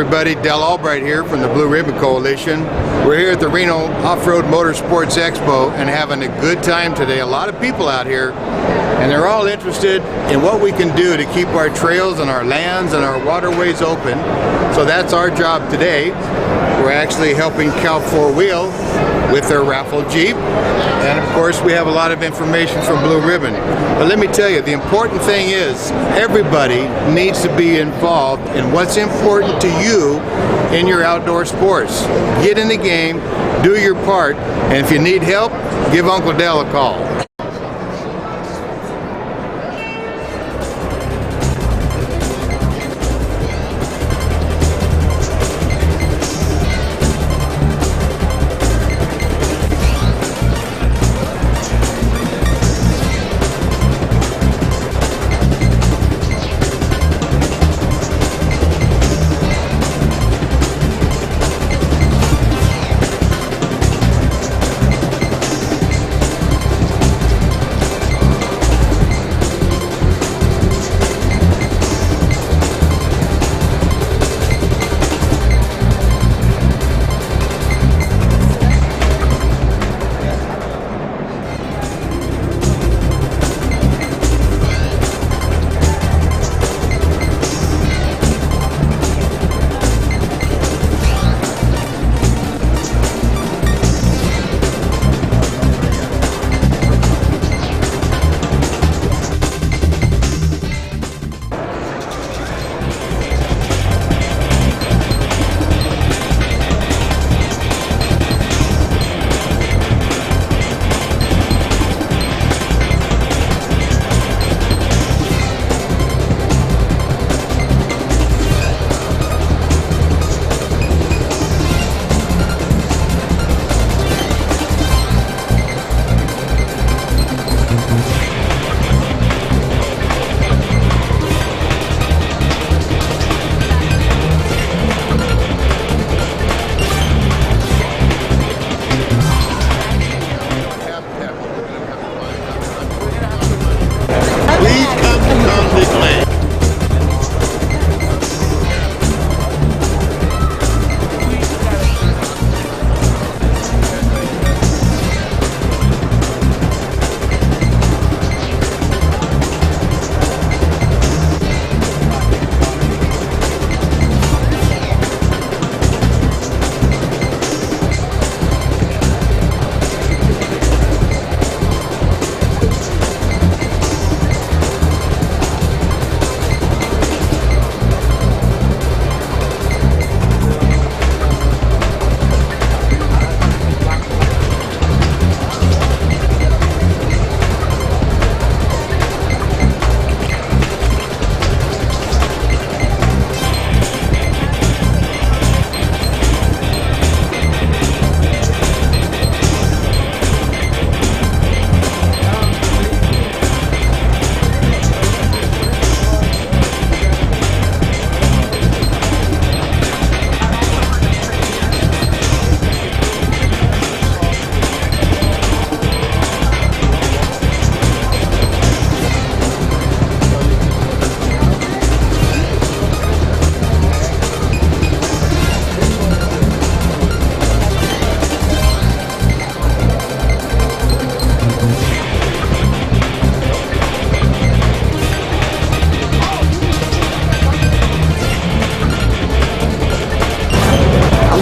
everybody, Del Albright here from the Blue Ribbon Coalition. We're here at the Reno Off-Road Motorsports Expo and having a good time today. A lot of people out here, and they're all interested in what we can do to keep our trails and our lands and our waterways open. So that's our job today. We're actually helping Cal 4-Wheel with their raffle Jeep. And of course, we have a lot of information from Blue Ribbon. But let me tell you, the important thing is everybody needs to be involved in what's important to you in your outdoor sports. Get in the game, do your part, and if you need help, give Uncle Del a call.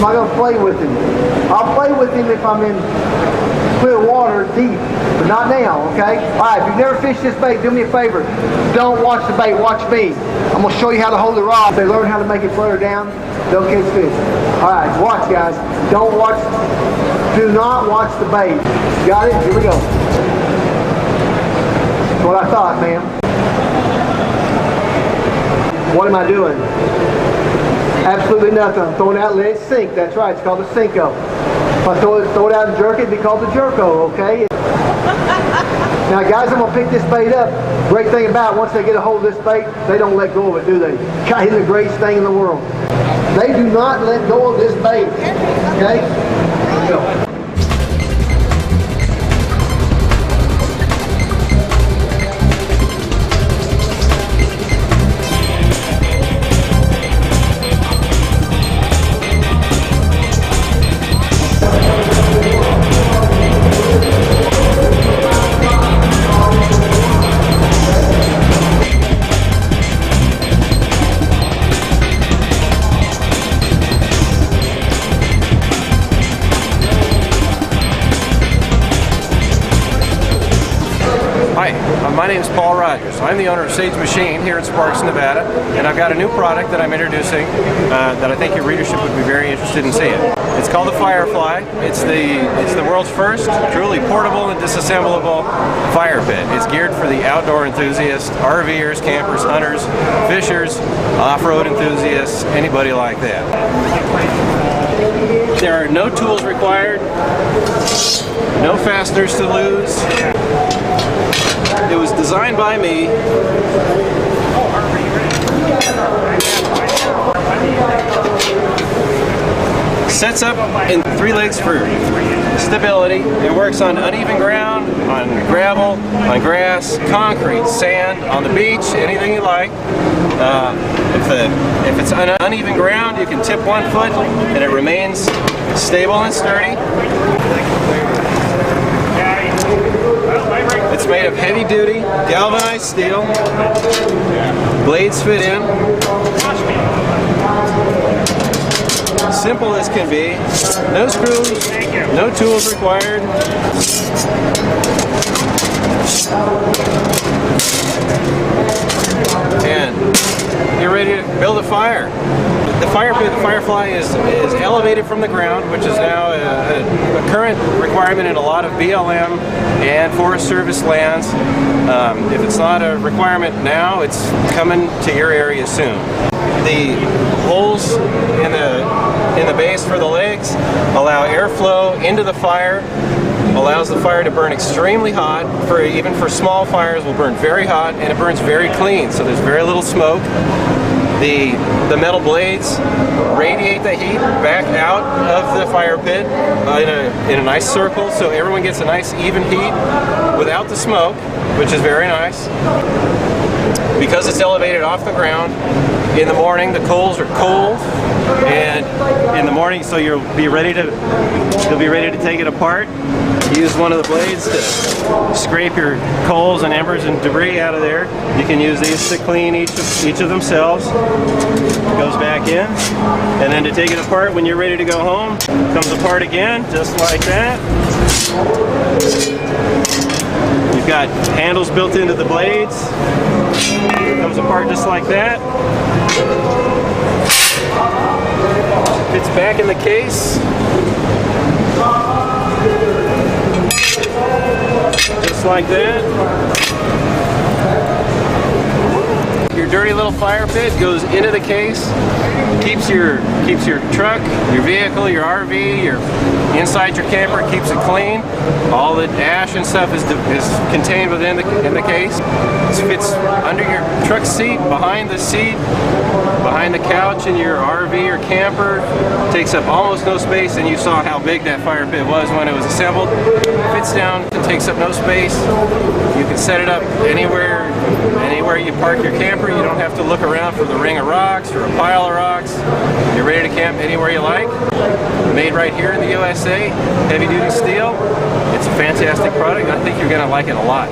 I'm not going to play with him. I'll play with him if I'm in clear water, deep, but not now, okay? All right, if you've never fished this bait, do me a favor. Don't watch the bait, watch me. I'm going to show you how to hold the rod. If they learn how to make it flutter down, they'll catch fish. All right, watch, guys. Don't watch, do not watch the bait. Got it? Here we go. That's what I thought, ma'am. What am I doing? Absolutely nothing. I'm throwing it out and let it sink. That's right. It's called a Cinco. If I throw it out and jerk it, it'd be called the Jerko, okay? Now, guys, I'm going to pick this bait up. Great thing about it, once they get a hold of this bait, they don't let go of it, do they? God, it's the greatest thing in the world. They do not let go of this bait, okay? Here we go. Hi, my name is Paul Rogers. I'm the owner of Sage Machine here in Sparks, Nevada, and I've got a new product that I'm introducing that I think your readership would be very interested in seeing. It's called the Firefly. It's the world's first truly portable and disassemblable fire pit. It's geared for the outdoor enthusiast, RVers, campers, hunters, fishers, off-road enthusiasts, anybody like that. There are no tools required, no fasteners to lose. It was designed by me. Sets up in 3 legs for stability. It works on uneven ground, on gravel, on grass, concrete, sand, on the beach, anything you like. If it's on uneven ground, you can tip 1 foot and it remains stable and sturdy. It's made of heavy-duty galvanized steel. Blades fit in. Simple as can be. No screws, no tools required. And you're ready to build a fire. The fire pit, the Firefly, is elevated from the ground, which is now a current requirement in a lot of BLM and Forest Service lands. If it's not a requirement now, it's coming to your area soon. The holes in the base for the legs allow airflow into the fire, allows the fire to burn extremely hot. Even for small fires, will burn very hot, and it burns very clean, so there's very little smoke. The metal blades radiate the heat back out of the fire pit in a nice circle, so everyone gets a nice even heat without the smoke, which is very nice. Because it's elevated off the ground, in the morning the coals are cold, and in the morning, so you'll be ready to take it apart. Use one of the blades to scrape your coals and embers and debris out of there. You can use these to clean each of themselves. It goes back in, and then to take it apart when you're ready to go home, it comes apart again, just like that. You've got handles built into the blades. It comes apart just like that. Fits back in the case. Just like that. Your dirty little fire pit goes into the case, keeps your truck, your vehicle, your RV, inside your camper, keeps it clean. All the ash and stuff is contained within the case. It fits under your truck seat, behind the seat, behind the couch in your RV or camper. Takes up almost no space, and you saw how big that fire pit was when it was assembled. Fits down, it takes up no space. You can set it up anywhere you park your camper. You don't have to look around for the ring of rocks or a pile of rocks. You're ready to camp anywhere you like. Made right here in the USA, heavy duty steel. It's a fantastic product. I think you're going to like it a lot.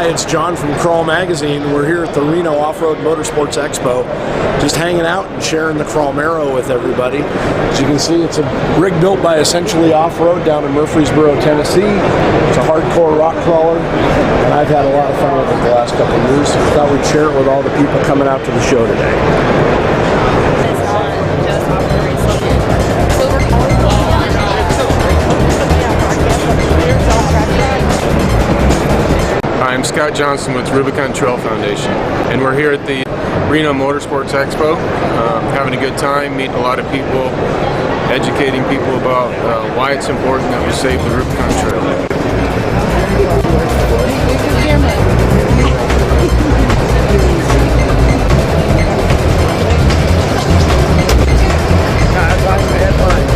Hi, it's John from Crawl Magazine. We're here at the Reno Off-Road Motorsports Expo, just hanging out and sharing the Crawlmero with everybody. As you can see, it's a rig built by Essentially Off-Road down in Murfreesboro, Tennessee. It's a hardcore rock crawler, and I've had a lot of fun with it the last couple of years. So I thought we'd share it with all the people coming out to the show today. I'm Scott Johnson with Rubicon Trail Foundation, and we're here at the Reno Motorsports Expo, having a good time, meeting a lot of people, educating people about why it's important that we save the Rubicon Trail. That's awesome. I had fun.